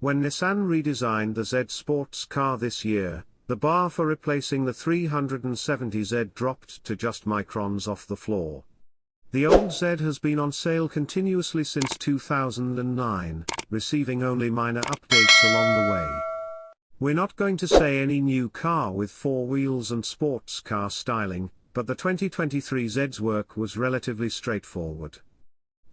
When Nissan redesigned the Z sports car this year, the bar for replacing the 370Z dropped to just microns off the floor. The old Z has been on sale continuously since 2009, receiving only minor updates along the way. We're not going to say any new car with four wheels and sports car styling, but the 2023 Z's work was relatively straightforward.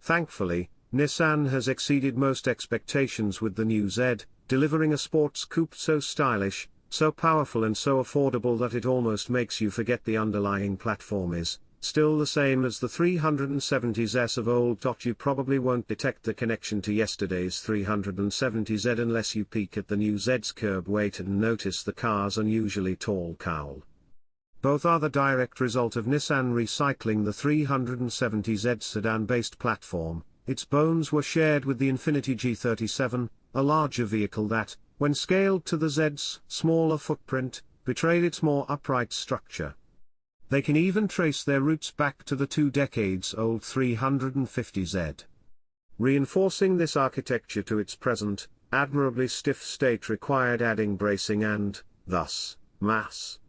Thankfully, Nissan has exceeded most expectations with the new Z, delivering a sports coupe so stylish, so powerful and so affordable that it almost makes you forget the underlying platform is still the same as the 370Z of old. You probably won't detect the connection to yesterday's 370Z unless you peek at the new Z's curb weight and notice the car's unusually tall cowl. Both are the direct result of Nissan recycling the 370Z sedan-based platform. Its bones were shared with the Infiniti G37, a larger vehicle that, when scaled to the Z's smaller footprint, betrayed its more upright structure. They can even trace their roots back to the 2 decades-old 350Z. Reinforcing this architecture to its present, admirably stiff state required adding bracing and, thus, mass.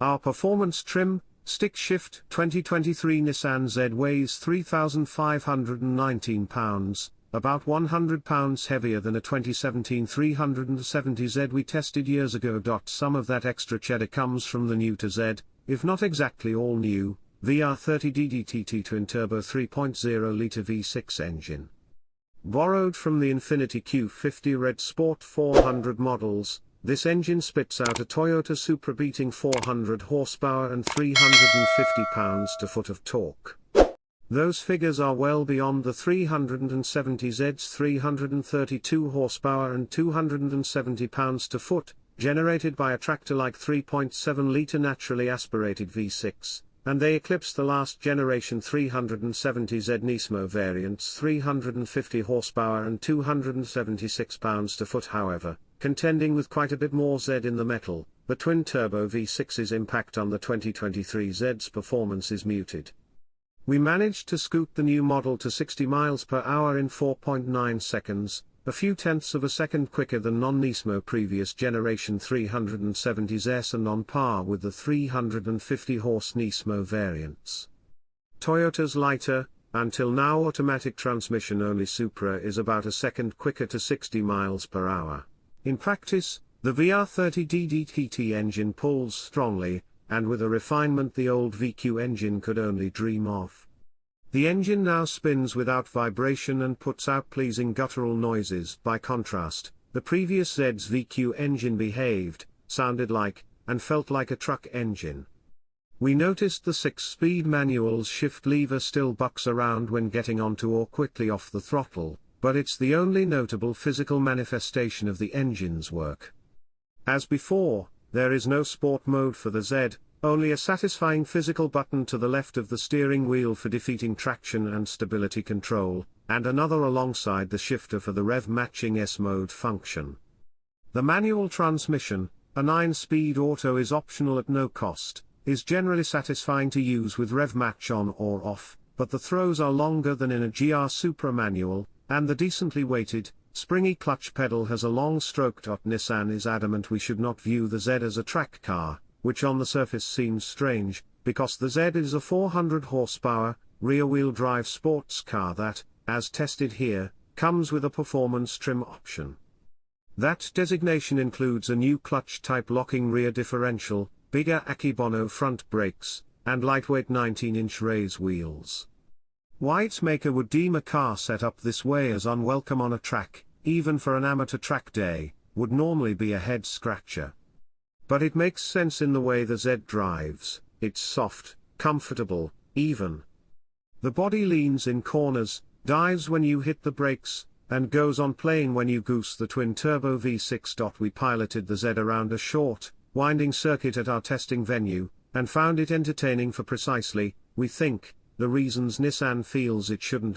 Our performance trim, stick shift 2023 Nissan Z weighs 3,519 pounds, about 100 pounds heavier than a 2017 370Z we tested years ago. Some of that extra cheddar comes from the new to Z, if not exactly all new, VR30 DDTT twin-turbo 3.0-litre V6 engine. Borrowed from the Infiniti Q50 Red Sport 400 models, this engine spits out a Toyota Supra beating 400 horsepower and 350 pounds-to-foot of torque. Those figures are well beyond the 370Z's 332 horsepower and 270 pounds-to-foot, generated by a tractor-like 3.7-litre naturally aspirated V6, and they eclipse the last generation 370Z Nismo variants 350 horsepower and 276 pounds-to-foot. However, contending with quite a bit more Z in the metal, the twin-turbo V6's impact on the 2023 Z's performance is muted. We managed to scoot the new model to 60 miles per hour in 4.9 seconds, a few tenths of a second quicker than non-Nismo previous generation 370S and on par with the 350-horse Nismo variants. Toyota's lighter, until now automatic transmission-only Supra is about a second quicker to 60 miles per hour. In practice, the VR30 DDTT engine pulls strongly, and with a refinement the old VQ engine could only dream of. The engine now spins without vibration and puts out pleasing guttural noises. By contrast, the previous Z's VQ engine behaved, sounded like, and felt like a truck engine. We noticed the 6-speed manual's shift lever still bucks around when getting onto or quickly off the throttle, but it's the only notable physical manifestation of the engine's work. As before, there is no sport mode for the Z, only a satisfying physical button to the left of the steering wheel for defeating traction and stability control, and another alongside the shifter for the rev-matching S-mode function. The manual transmission, a 9-speed auto is optional at no cost, is generally satisfying to use with rev-match on or off, but the throws are longer than in a GR Supra manual, and the decently weighted, springy clutch pedal has a long stroke. Nissan is adamant we should not view the Z as a track car, which on the surface seems strange, because the Z is a 400 horsepower, rear-wheel drive sports car that, as tested here, comes with a performance trim option. That designation includes a new clutch-type locking rear differential, bigger Akebono front brakes, and lightweight 19-inch raise wheels. Why its maker would deem a car set up this way as unwelcome on a track, even for an amateur track day, would normally be a head-scratcher. But it makes sense in the way the Z drives. It's soft, comfortable, even. The body leans in corners, dives when you hit the brakes, and goes on playing when you goose the twin-turbo V6. We piloted the Z around a short, winding circuit at our testing venue, and found it entertaining for precisely, we think, the reasons Nissan feels it shouldn't